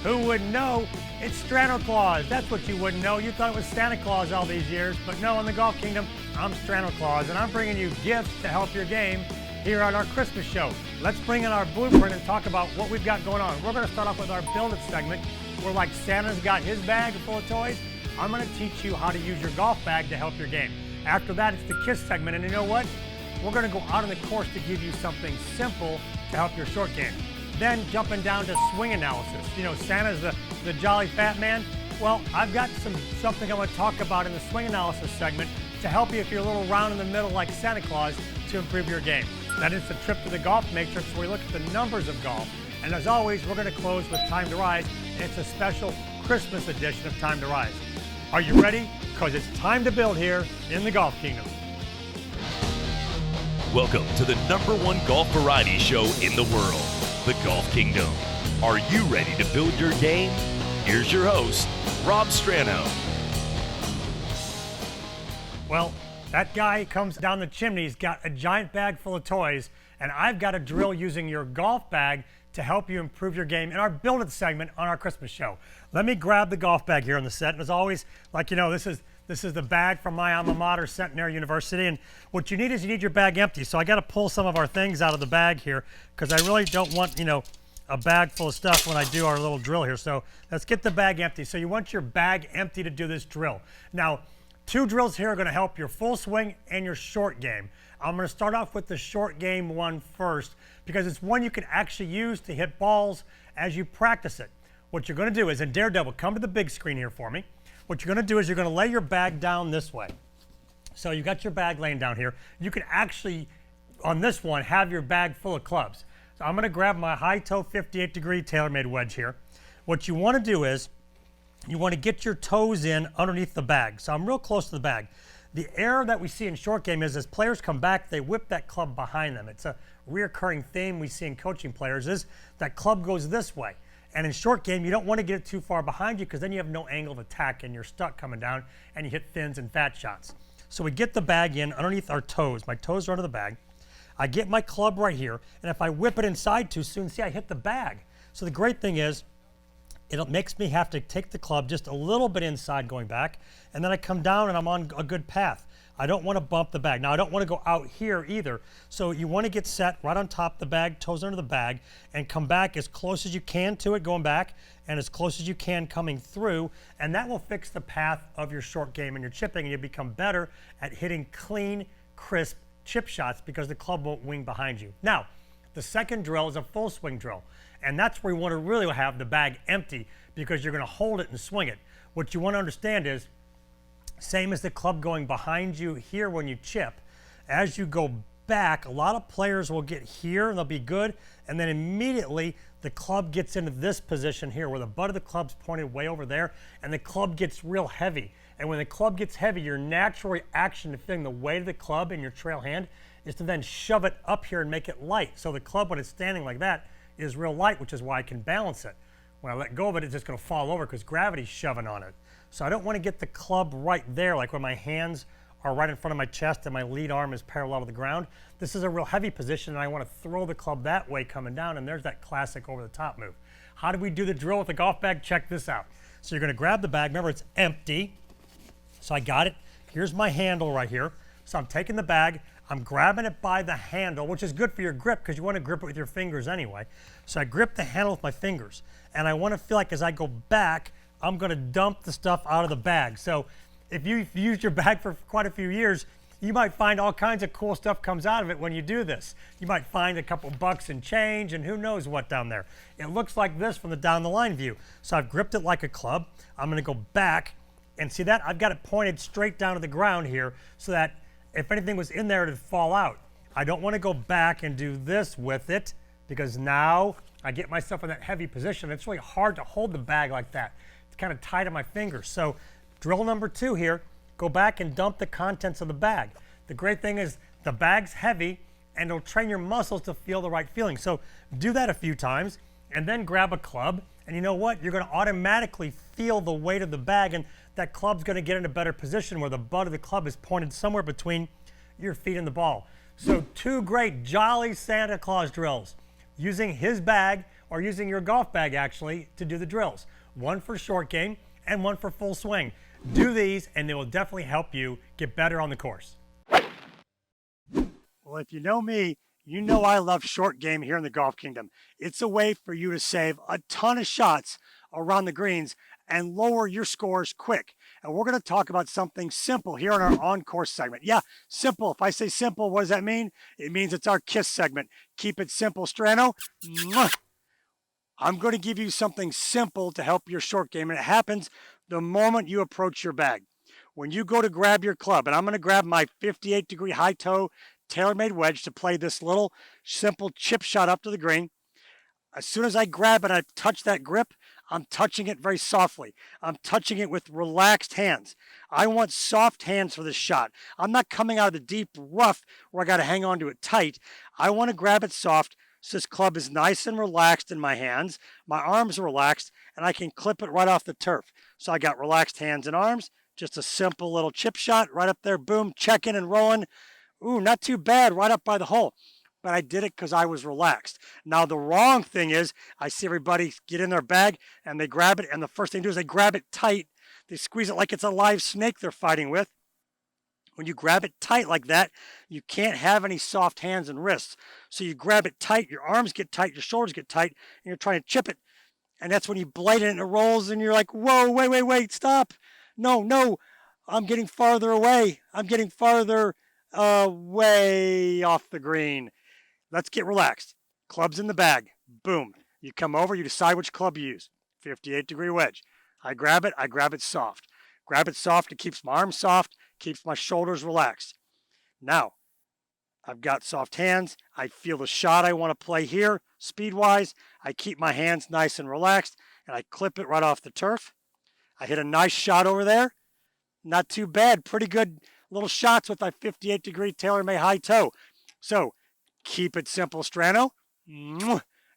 Who wouldn't know? It's Strano Claus. That's what you wouldn't know. You thought it was Santa Claus all these years, but no, in the Golf Kingdom, I'm Strano Claus, and I'm bringing you gifts to help your game here on our Christmas show. Let's bring in our blueprint and talk about what we've got going on. We're going to start off with our Build It segment, where like Santa's got his bag full of toys, I'm going to teach you how to use your golf bag to help your game. After that, it's the Kiss segment, and you know what? We're going to go out on the course to give you something simple to help your short game. Then jumping down to swing analysis. You know, Santa's the jolly fat man. Well, I've got something I want to talk about in the swing analysis segment to help you if you're a little round in the middle like Santa Claus to improve your game. That is the trip to the golf matrix where we look at the numbers of golf. And as always, we're going to close with Time to Rise, and it's a special Christmas edition of Time to Rise. Are you ready? Because it's time to build here in the Golf Kingdom. Welcome to the #1 golf variety show in the world, the Golf Kingdom. Are you ready to build your game? Here's your host, Rob Strano. Well, that guy comes down the chimney. He's got a giant bag full of toys, and I've got a drill using your golf bag to help you improve your game in our Build It segment on our Christmas show. Let me grab the golf bag here on the set, and as always, like you know, this is the bag from my alma mater, Centenary University, and what you need is you need your bag empty. So I got to pull some of our things out of the bag here because I really don't want, you know, a bag full of stuff when I do our little drill here. So let's get the bag empty. So you want your bag empty to do this drill. Now, 2 drills here are going to help your full swing and your short game. I'm going to start off with the short game one first because it's one you can actually use to hit balls as you practice it. What you're going to do is, in Daredevil, come to the big screen here for me. What you're going to do is you're going to lay your bag down this way. So you got your bag laying down here. You can actually, on this one, have your bag full of clubs. So I'm going to grab my high toe 58-degree TaylorMade wedge here. What you want to do is you want to get your toes in underneath the bag. So I'm real close to the bag. The error that we see in short game is as players come back, they whip that club behind them. It's a reoccurring theme we see in coaching players is that club goes this way. And in short game, you don't want to get it too far behind you because then you have no angle of attack and you're stuck coming down and you hit thins and fat shots. So we get the bag in underneath our toes. My toes are under the bag. I get my club right here, and if I whip it inside too soon, see, I hit the bag. So the great thing is, it makes me have to take the club just a little bit inside going back, and then I come down and I'm on a good path. I don't want to bump the bag. Now, I don't want to go out here either. So you want to get set right on top of the bag, toes under the bag, and come back as close as you can to it going back, and as close as you can coming through, and that will fix the path of your short game and your chipping, and you'll become better at hitting clean, crisp chip shots because the club won't wing behind you. Now, the second drill is a full swing drill, and that's where you want to really have the bag empty because you're going to hold it and swing it. What you want to understand is, same as the club going behind you here when you chip, as you go back, a lot of players will get here and they'll be good, and then immediately the club gets into this position here where the butt of the club's pointed way over there, and the club gets real heavy. And when the club gets heavy, your natural reaction to feeling the weight of the club in your trail hand is to then shove it up here and make it light. So the club, when it's standing like that, is real light, which is why I can balance it. When I let go of it, it's just going to fall over because gravity's shoving on it. So I don't want to get the club right there, like when my hands are right in front of my chest and my lead arm is parallel to the ground. This is a real heavy position, and I want to throw the club that way coming down, and there's that classic over-the-top move. How do we do the drill with the golf bag? Check this out. So you're going to grab the bag. Remember, it's empty. So I got it. Here's my handle right here. So I'm taking the bag. I'm grabbing it by the handle, which is good for your grip because you want to grip it with your fingers anyway. So I grip the handle with my fingers, and I want to feel like as I go back, I'm going to dump the stuff out of the bag. So if you've used your bag for quite a few years, you might find all kinds of cool stuff comes out of it when you do this. You might find a couple bucks and change and who knows what down there. It looks like this from the down the line view. So I've gripped it like a club. I'm going to go back and see that? I've got it pointed straight down to the ground here so that if anything was in there, it'd fall out. I don't want to go back and do this with it because now I get myself in that heavy position. It's really hard to hold the bag like that. It's kind of tight on my fingers. So drill number 2 here, go back and dump the contents of the bag. The great thing is the bag's heavy and it'll train your muscles to feel the right feeling. So do that a few times and then grab a club, and you know what? You're going to automatically feel the weight of the bag, and that club's going to get in a better position where the butt of the club is pointed somewhere between your feet and the ball. So 2 great jolly Santa Claus drills using his bag or using your golf bag actually to do the drills. One for short game and one for full swing. Do these and they will definitely help you get better on the course. Well, if you know me, you know I love short game here in the Golf Kingdom. It's a way for you to save a ton of shots around the greens and lower your scores quick. And we're going to talk about something simple here in our on-course segment. Yeah, simple. If I say simple, what does that mean? It means it's our KISS segment. Keep it simple, Strano. Mwah. I'm going to give you something simple to help your short game, and it happens the moment you approach your bag. When you go to grab your club, and I'm going to grab my 58-degree high toe TaylorMade wedge to play this little simple chip shot up to the green. As soon as I grab it, I touch that grip, I'm touching it very softly. I'm touching it with relaxed hands. I want soft hands for this shot. I'm not coming out of the deep rough where I got to hang on to it tight. I want to grab it soft so this club is nice and relaxed in my hands. My arms are relaxed, and I can clip it right off the turf. So I got relaxed hands and arms, just a simple little chip shot right up there, boom, checking and rolling. Ooh, not too bad, right up by the hole. But I did it because I was relaxed. Now, the wrong thing is I see everybody get in their bag and they grab it, and the first thing they do is they grab it tight. They squeeze it like it's a live snake they're fighting with. When you grab it tight like that, you can't have any soft hands and wrists. So you grab it tight, your arms get tight, your shoulders get tight, and you're trying to chip it. And that's when you blade it and it rolls, and you're like, whoa, wait, stop. No, I'm getting farther away. I'm getting farther way off the green. Let's get relaxed. Club's in the bag. Boom. You come over, you decide which club you use. 58-degree wedge. I grab it soft. Grab it soft, it keeps my arms soft, keeps my shoulders relaxed. Now, I've got soft hands. I feel the shot I want to play here, speed-wise. I keep my hands nice and relaxed, and I clip it right off the turf. I hit a nice shot over there. Not too bad. Pretty good little shots with my 58-degree TaylorMade high toe. So, keep it simple, Strano.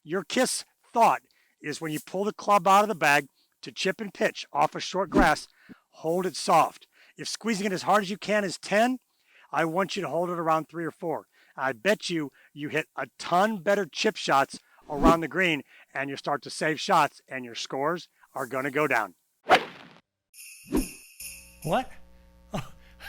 Your KISS thought is when you pull the club out of the bag to chip and pitch off a short grass, hold it soft. If squeezing it as hard as you can is 10, I want you to hold it around 3 or 4. I bet you hit a ton better chip shots around the green, and you start to save shots, and your scores are going to go down. What?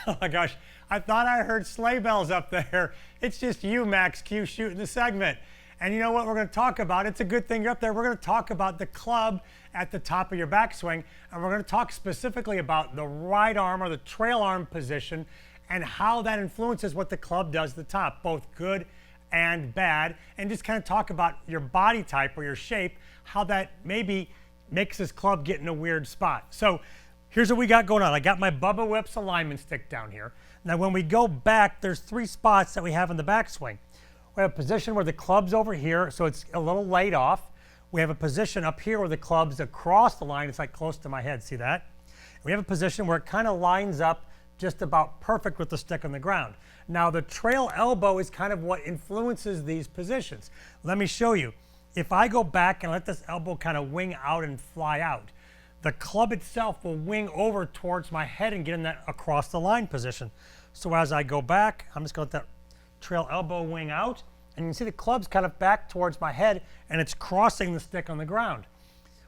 Oh my gosh, I thought I heard sleigh bells up there. It's just you, Max Q, shooting the segment. And you know what we're going to talk about? It's a good thing you're up there. We're going to talk about the club at the top of your backswing, and we're going to talk specifically about the right arm or the trail arm position and how that influences what the club does at the top, both good and bad, and just kind of talk about your body type or your shape, how that maybe makes this club get in a weird spot. So here's what we got going on. I got my Bubba Whips alignment stick down here. Now when we go back, there's 3 spots that we have in the backswing. We have a position where the club's over here, so it's a little laid off. We have a position up here where the club's across the line. It's like close to my head, see that? We have a position where it kind of lines up just about perfect with the stick on the ground. Now the trail elbow is kind of what influences these positions. Let me show you. If I go back and let this elbow kind of wing out and fly out, the club itself will wing over towards my head and get in that across the line position. So as I go back, I'm just going to let that trail elbow wing out, and you can see the club's kind of back towards my head, and it's crossing the stick on the ground.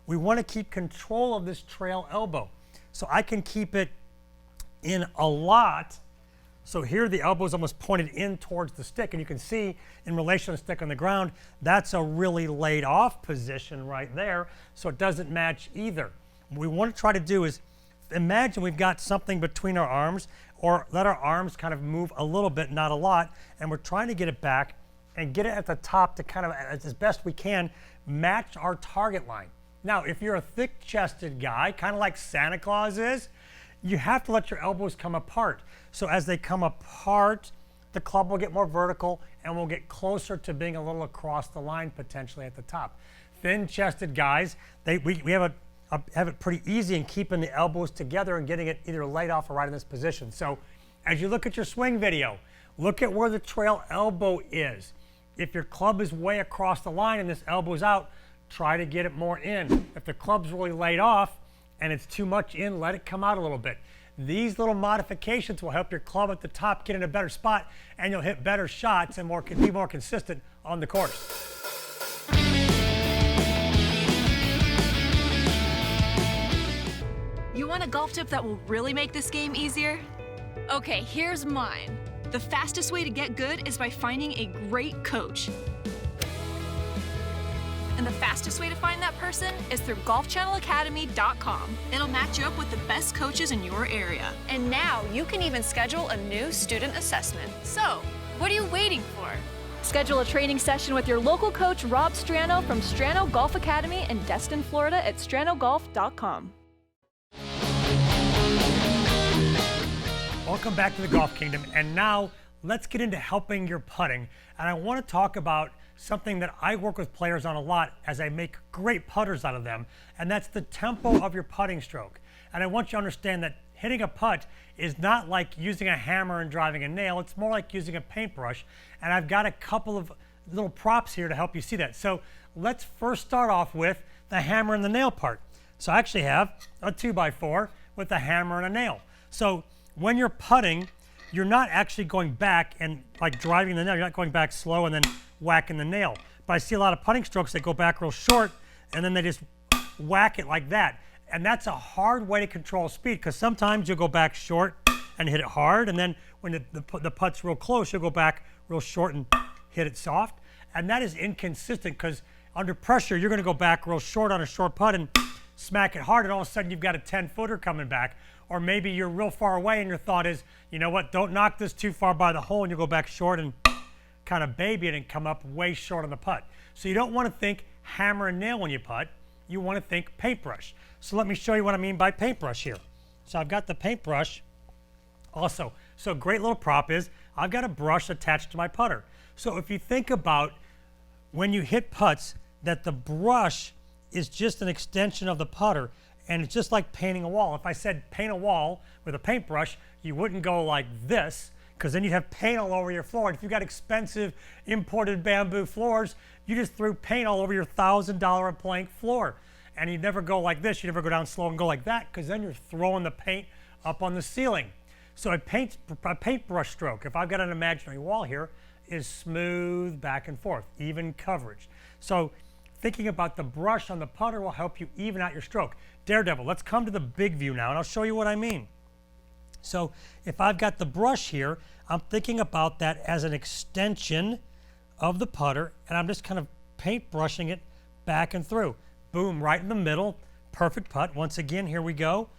We want to keep control of this trail elbow. So I can keep it in a lot. So here the elbow is almost pointed in towards the stick, and you can see in relation to the stick on the ground, that's a really laid off position right there, so it doesn't match either. What we want to try to do is imagine we've got something between our arms, or let our arms kind of move a little bit, not a lot, and we're trying to get it back and get it at the top to kind of, as best we can, match our target line. Now, if you're a thick-chested guy, kind of like Santa Claus is, you have to let your elbows come apart. So as they come apart, the club will get more vertical and will get closer to being a little across the line potentially at the top. Thin-chested guys, we have it pretty easy in keeping the elbows together and getting it either laid off or right in this position. So as you look at your swing video, look at where the trail elbow is. If your club is way across the line and this elbow's out, try to get it more in. If the club's really laid off and it's too much in, let it come out a little bit. These little modifications will help your club at the top get in a better spot, and you'll hit better shots and be more consistent on the course. Want a golf tip that will really make this game easier? Okay, here's mine. The fastest way to get good is by finding a great coach. And the fastest way to find that person is through golfchannelacademy.com. It'll match you up with the best coaches in your area. And now you can even schedule a new student assessment. So, what are you waiting for? Schedule a training session with your local coach, Rob Strano from Strano Golf Academy in Destin, Florida at stranogolf.com. Welcome back to the Golf Kingdom, and now let's get into helping your putting. And I want to talk about something that I work with players on a lot as I make great putters out of them, and that's the tempo of your putting stroke. And I want you to understand that hitting a putt is not like using a hammer and driving a nail. It's more like using a paintbrush. And I've got a couple of little props here to help you see that. So let's first start off with the hammer and the nail part. So I actually have a 2x4 with a hammer and a nail. So when you're putting, you're not actually going back and like driving the nail. You're not going back slow and then whacking the nail. But I see a lot of putting strokes that go back real short and then they just whack it like that. And that's a hard way to control speed, because sometimes you'll go back short and hit it hard, and then when the putt's real close, you'll go back real short and hit it soft. And that is inconsistent, because under pressure, you're going to go back real short on a short putt and smack it hard, and all of a sudden you've got a 10-footer coming back. Or maybe you're real far away and your thought is, you know what, don't knock this too far by the hole, and you go back short and kind of baby it and come up way short on the putt. So you don't want to think hammer and nail when you putt. You want to think paintbrush. So let me show you what I mean by paintbrush here. So I've got the paintbrush also. So a great little prop is I've got a brush attached to my putter. So if you think about when you hit putts, that the brush is just an extension of the putter, and it's just like painting a wall. If I said paint a wall with a paintbrush, you wouldn't go like this, because then you'd have paint all over your floor. And if you've got expensive imported bamboo floors, you just threw paint all over your $1,000 plank floor. And you'd never go like this. You never go down slow and go like that, because then you're throwing the paint up on the ceiling. So a paintbrush stroke, if I've got an imaginary wall here, is smooth back and forth, even coverage. So thinking about the brush on the putter will help you even out your stroke. Daredevil, let's come to the big view now, and I'll show you what I mean. So if I've got the brush here, I'm thinking about that as an extension of the putter, and I'm just kind of paintbrushing it back and through. Boom, right in the middle, perfect putt. Once again, here we go.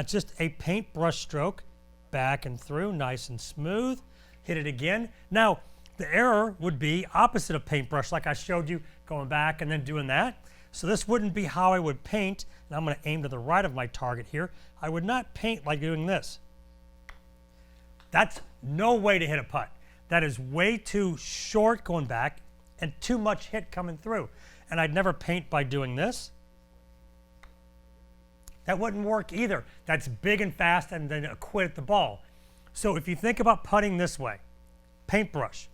Just a paintbrush stroke, back and through, nice and smooth. Hit it again. Now, the error would be opposite of paintbrush, like I showed you, going back and then doing that. So this wouldn't be how I would paint, and I'm going to aim to the right of my target here. I would not paint like doing this. That's no way to hit a putt. That is way too short going back and too much hit coming through. And I'd never paint by doing this. That wouldn't work either. That's big and fast and then a quit at the ball. So if you think about putting this way, paintbrush,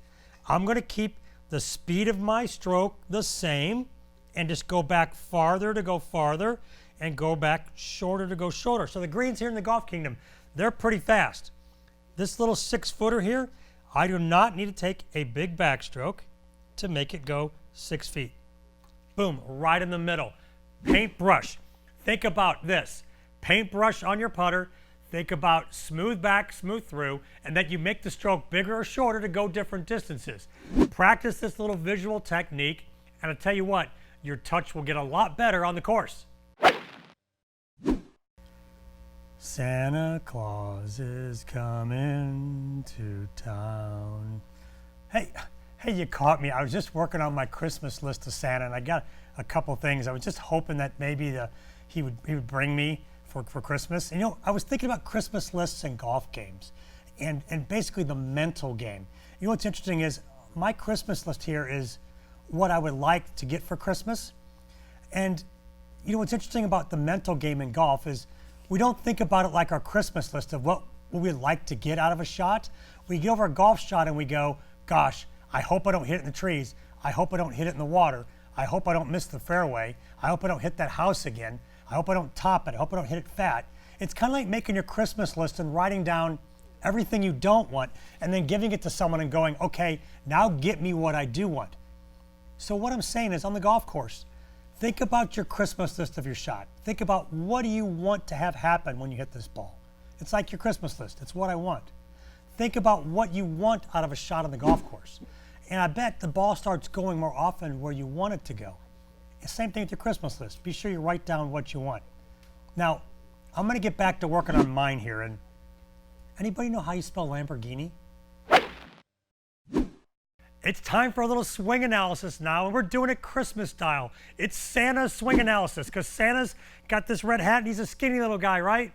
I'm going to keep the speed of my stroke the same and just go back farther to go farther and go back shorter to go shorter. So the greens here in the Golf Kingdom, they're pretty fast. This little 6-footer here, I do not need to take a big backstroke to make it go 6 feet. Boom, right in the middle. Paintbrush. Think about this. Paintbrush on your putter. Think about smooth back, smooth through, and then you make the stroke bigger or shorter to go different distances. Practice this little visual technique, and I'll tell you what, your touch will get a lot better on the course. Santa Claus is coming to town. Hey, you caught me. I was just working on my Christmas list to Santa, and I got a couple things. I was just hoping that maybe he would bring me for Christmas. And, you know, I was thinking about Christmas lists and golf games, and basically the mental game. You know what's interesting is my Christmas list here is what I would like to get for Christmas. And you know what's interesting about the mental game in golf is we don't think about it like our Christmas list of what we'd like to get out of a shot. We get over a golf shot and we go, gosh, I hope I don't hit it in the trees. I hope I don't hit it in the water. I hope I don't miss the fairway. I hope I don't hit that house again. I hope I don't top it. I hope I don't hit it fat. It's kind of like making your Christmas list and writing down everything you don't want and then giving it to someone and going, okay, now get me what I do want. So what I'm saying is on the golf course, Think about your Christmas list of your shot. Think about what do you want to have happen when you hit this ball. It's like your Christmas list. It's what I want. Think about what you want out of a shot on the golf course. And I bet the ball starts going more often where you want it to go. Same thing with your Christmas list. Be sure you write down what you want. Now, I'm going to get back to working on mine here. And anybody know how you spell Lamborghini? It's time for a little swing analysis now, and we're doing it Christmas style. It's Santa's swing analysis, because Santa's got this red hat and he's a skinny little guy, right?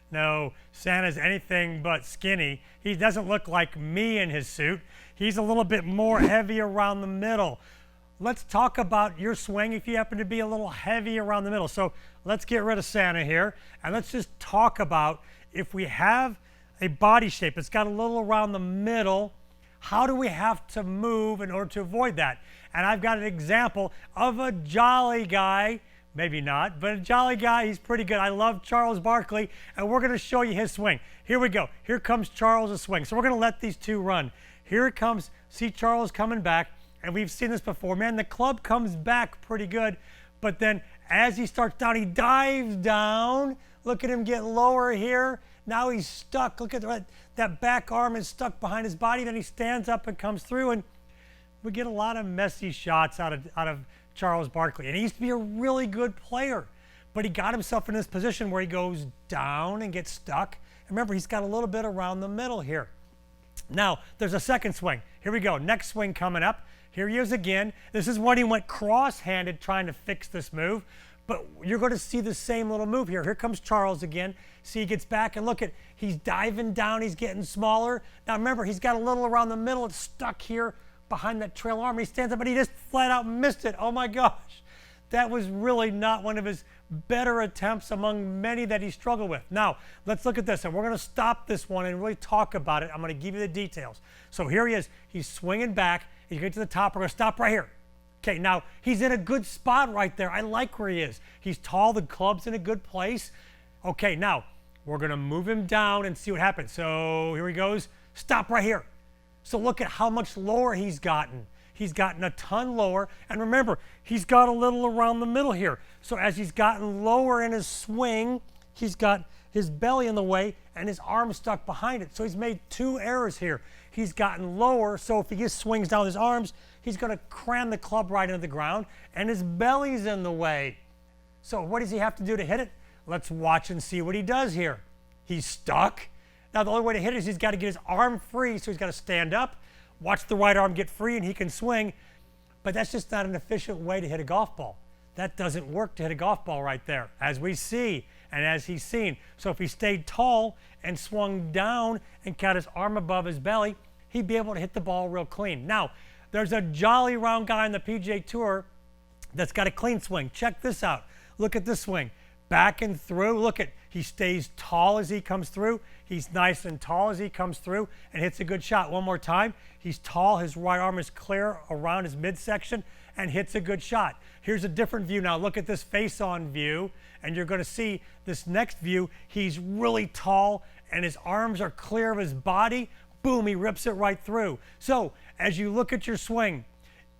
No, Santa's anything but skinny. He doesn't look like me in his suit. He's a little bit more heavy around the middle. Let's talk about your swing if you happen to be a little heavy around the middle. So let's get rid of Santa here, and let's just talk about if we have a body shape that's got a little around the middle, how do we have to move in order to avoid that? And I've got an example of a jolly guy, maybe not, but a jolly guy. He's pretty good. I love Charles Barkley, and we're going to show you his swing. Here we go. Here comes Charles' swing. So we're going to let these two run. Here it comes. See Charles coming back, and we've seen this before. Man, the club comes back pretty good, but then as he starts down, he dives down. Look at him get lower here. Now he's stuck. Look at that back arm is stuck behind his body. Then he stands up and comes through, and we get a lot of messy shots out of Charles Barkley. And he used to be a really good player, but he got himself in this position where he goes down and gets stuck. And remember, he's got a little bit around the middle here. Now, there's a second swing. Here we go. Next swing coming up. Here he is again. This is when he went cross-handed trying to fix this move. But you're going to see the same little move here. Here comes Charles again. See, he gets back, and look at, he's diving down. He's getting smaller. Now remember, he's got a little around the middle. It's stuck here behind that trail arm. He stands up, and he just flat out missed it. Oh my gosh. That was really not one of his better attempts among many that he struggled with. Now, let's look at this, and we're going to stop this one and really talk about it. I'm going to give you the details. So here he is. He's swinging back. He's getting to the top. We're going to stop right here. Okay, now he's in a good spot right there. I like where he is. He's tall. The club's in a good place. Okay, now we're going to move him down and see what happens. So here he goes. Stop right here. So look at how much lower he's gotten. He's gotten a ton lower. And remember, he's got a little around the middle here. So as he's gotten lower in his swing, he's got his belly in the way and his arm stuck behind it. So he's made two errors here. He's gotten lower, so if he just swings down his arms, he's going to cram the club right into the ground, and his belly's in the way. So what does he have to do to hit it? Let's watch and see what he does here. He's stuck. Now the only way to hit it is he's got to get his arm free, so he's got to stand up, watch the right arm get free, and he can swing. But that's just not an efficient way to hit a golf ball. That doesn't work to hit a golf ball right there, as we see and as he's seen. So if he stayed tall and swung down and got his arm above his belly, he'd be able to hit the ball real clean. Now, there's a jolly round guy on the PGA Tour that's got a clean swing. Check this out. Look at this swing. Back and through. Look at, he stays tall as he comes through. He's nice and tall as he comes through and hits a good shot. One more time. He's tall. His right arm is clear around his midsection and hits a good shot. Here's a different view now. Look at this face-on view, and you're going to see this next view. He's really tall, and his arms are clear of his body. Boom, he rips it right through. So as you look at your swing,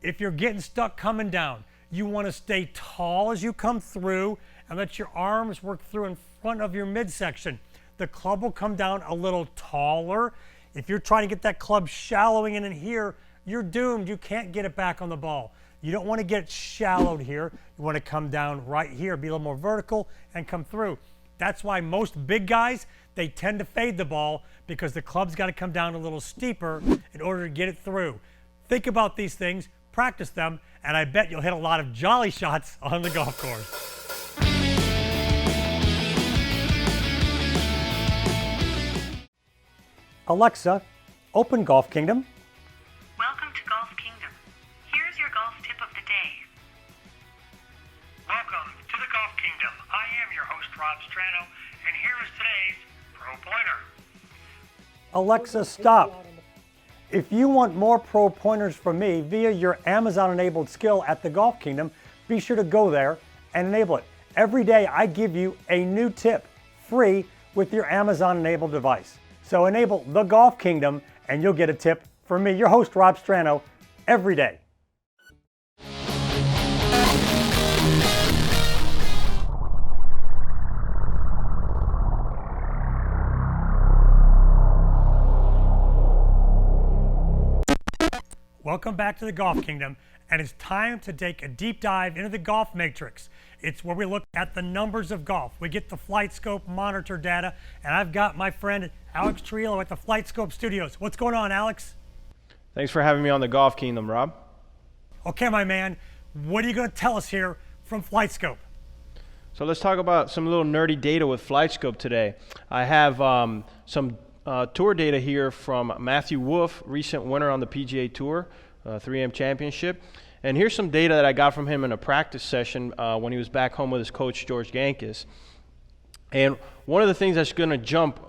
if you're getting stuck coming down, you want to stay tall as you come through and let your arms work through in front of your midsection. The club will come down a little taller. If you're trying to get that club shallowing in here, you're doomed. You can't get it back on the ball. You don't want to get shallowed here. You want to come down right here, be a little more vertical, and come through. That's why most big guys, they tend to fade the ball because the club's got to come down a little steeper in order to get it through. Think about these things, practice them, and I bet you'll hit a lot of jolly shots on the golf course. Alexa, open Golf Kingdom. Welcome to Golf Kingdom. Here's your golf tip of the day. Welcome to the Golf Kingdom. I am your host, Rob Strano, and here is today's Pro Pointer. Alexa, stop. If you want more Pro Pointers from me via your Amazon-enabled skill at the Golf Kingdom, be sure to go there and enable it. Every day I give you a new tip, free, with your Amazon-enabled device. So enable the Golf Kingdom and you'll get a tip from me, your host, Rob Strano, every day. Welcome back to the Golf Kingdom, and it's time to take a deep dive into the golf matrix. It's where we look at the numbers of golf. We get the Flight Scope monitor data, and I've got my friend Alex Trillo at the Flight Scope Studios. What's going on, Alex? Thanks for having me on the Golf Kingdom, Rob. Okay, my man, what are you going to tell us here from Flight Scope? So let's talk about some little nerdy data with Flight Scope today. I have some tour data here from Matthew Wolff, recent winner on the PGA Tour, 3M Championship. And here's some data that I got from him in a practice session when he was back home with his coach, George Gankis. And one of the things that's going to jump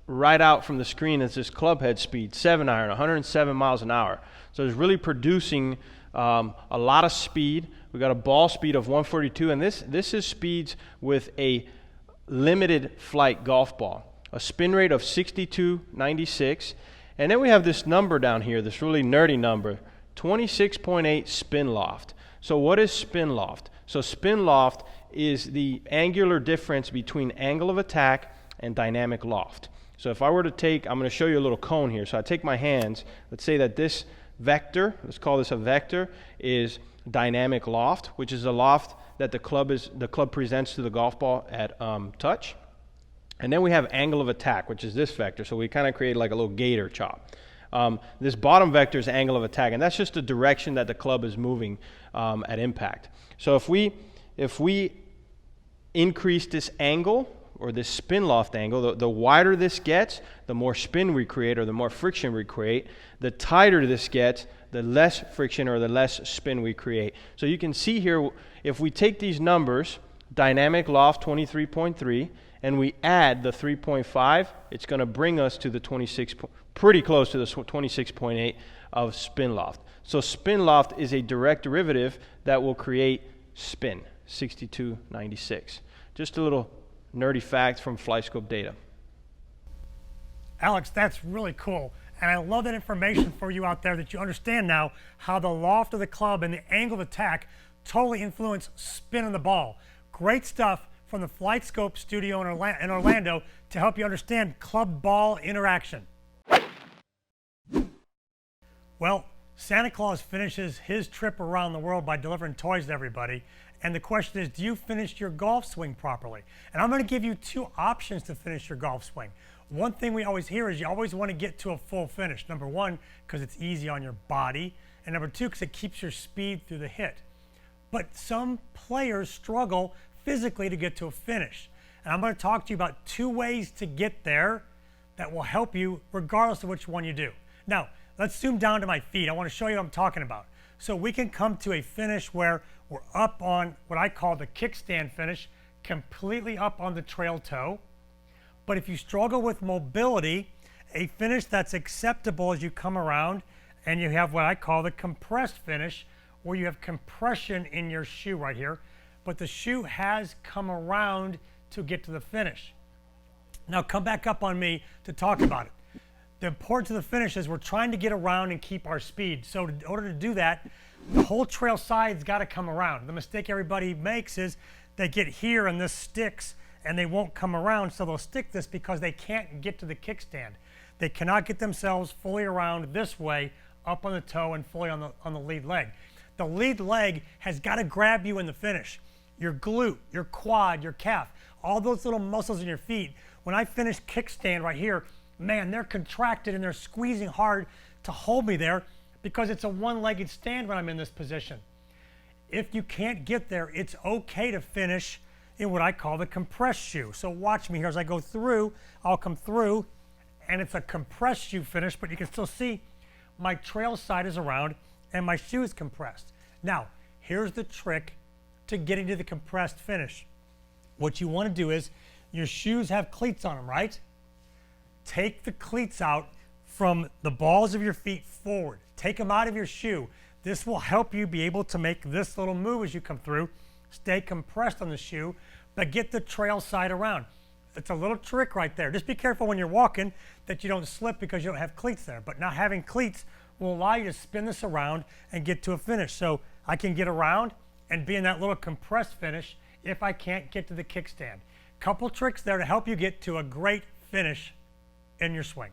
right out from the screen is this club head speed, 7-iron, 107 miles an hour. So it's really producing a lot of speed. We got a ball speed of 142, and this is speeds with a limited flight golf ball. A spin rate of 62.96, and then we have this number down here, this really nerdy number, 26.8 spin loft. So what is spin loft? So spin loft is the angular difference between angle of attack and dynamic loft. So if I were to take, I'm going to show you a little cone here. So I take my hands, let's say that this vector, let's call this a vector, is dynamic loft, which is a loft that the club presents to the golf ball at touch. And then we have angle of attack, which is this vector. So we kind of create like a little gator chop. This bottom vector is angle of attack, and that's just the direction that the club is moving at impact. So if we increase this angle, or this spin loft angle, the wider this gets, the more spin we create, or the more friction we create. The tighter this gets, the less friction or the less spin we create. So you can see here, if we take these numbers, dynamic loft 23.3, and we add the 3.5, it's going to bring us to the 26, pretty close to the 26.8 of spin loft. So spin loft is a direct derivative that will create spin, 62.96. Just a little nerdy fact from FlightScope data. Alex, that's really cool. And I love that information for you out there, that you understand now how the loft of the club and the angle of attack totally influence spin on the ball. Great stuff from the Flight Scope studio in Orlando to help you understand club ball interaction. Well, Santa Claus finishes his trip around the world by delivering toys to everybody. And the question is, do you finish your golf swing properly? And I'm going to give you two options to finish your golf swing. One thing we always hear is you always want to get to a full finish. Number one, because it's easy on your body. And number two, because it keeps your speed through the hit. But some players struggle physically to get to a finish. And I'm going to talk to you about two ways to get there that will help you regardless of which one you do. Now, let's zoom down to my feet. I want to show you what I'm talking about. So we can come to a finish where we're up on what I call the kickstand finish, completely up on the trail toe. But if you struggle with mobility, a finish that's acceptable as you come around, and you have what I call the compressed finish, where you have compression in your shoe right here, but the shoe has come around to get to the finish. Now come back up on me to talk about it. The importance of the finish is we're trying to get around and keep our speed. So in order to do that, the whole trail side's got to come around. The mistake everybody makes is they get here and this sticks and they won't come around, so they'll stick this because they can't get to the kickstand. They cannot get themselves fully around this way, up on the toe and fully on the lead leg. The lead leg has got to grab you in the finish. Your glute, your quad, your calf, all those little muscles in your feet. When I finish kickstand right here, man, they're contracted and they're squeezing hard to hold me there because it's a one-legged stand when I'm in this position. If you can't get there, it's okay to finish in what I call the compressed shoe. So watch me here as I go through. I'll come through, and it's a compressed shoe finish, but you can still see my trail side is around and my shoe is compressed. Now, here's the trick to getting to the compressed finish. What you want to do is, your shoes have cleats on them, right? Take the cleats out from the balls of your feet forward. Take them out of your shoe. This will help you be able to make this little move as you come through. Stay compressed on the shoe, but get the trail side around. It's a little trick right there. Just be careful when you're walking that you don't slip because you don't have cleats there. But not having cleats will allow you to spin this around and get to a finish. So I can get around and be in that little compressed finish if I can't get to the kickstand. Couple tricks there to help you get to a great finish in your swing.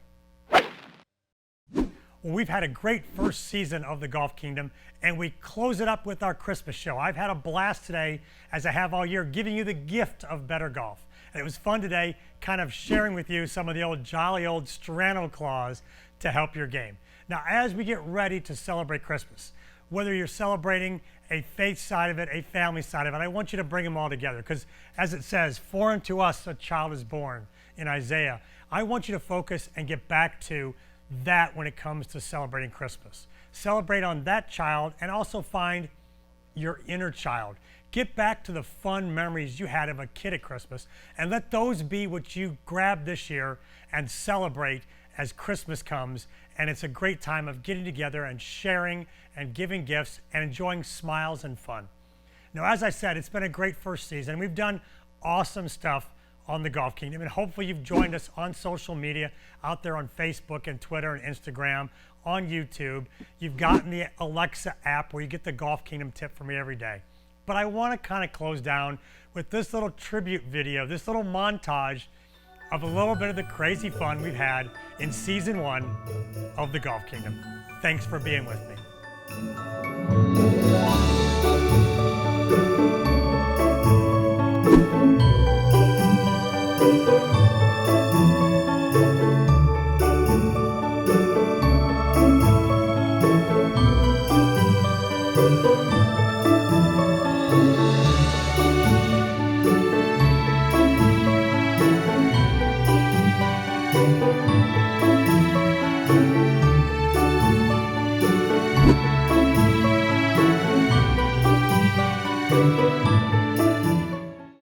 Well, we've had a great first season of the Golf Kingdom, and we close it up with our Christmas show. I've had a blast today, as I have all year, giving you the gift of better golf. And it was fun today, kind of sharing with you some of the old jolly old Strano Claus to help your game. Now, as we get ready to celebrate Christmas, whether you're celebrating a faith side of it, a family side of it, I want you to bring them all together, because as it says, "For unto us a child is born" in Isaiah. I want you to focus and get back to that when it comes to celebrating Christmas. Celebrate on that child and also find your inner child. Get back to the fun memories you had of a kid at Christmas and let those be what you grab this year and celebrate as Christmas comes. And it's a great time of getting together and sharing and giving gifts and enjoying smiles and fun. Now, as I said, it's been a great first season. We've done awesome stuff on the Golf Kingdom, and hopefully you've joined us on social media out there on Facebook and Twitter and Instagram, on YouTube. You've gotten the Alexa app where you get the Golf Kingdom tip from me every day. But I want to kind of close down with this little tribute video, this little montage of a little bit of the crazy fun we've had in season 1 of the Golf Kingdom. Thanks for being with me.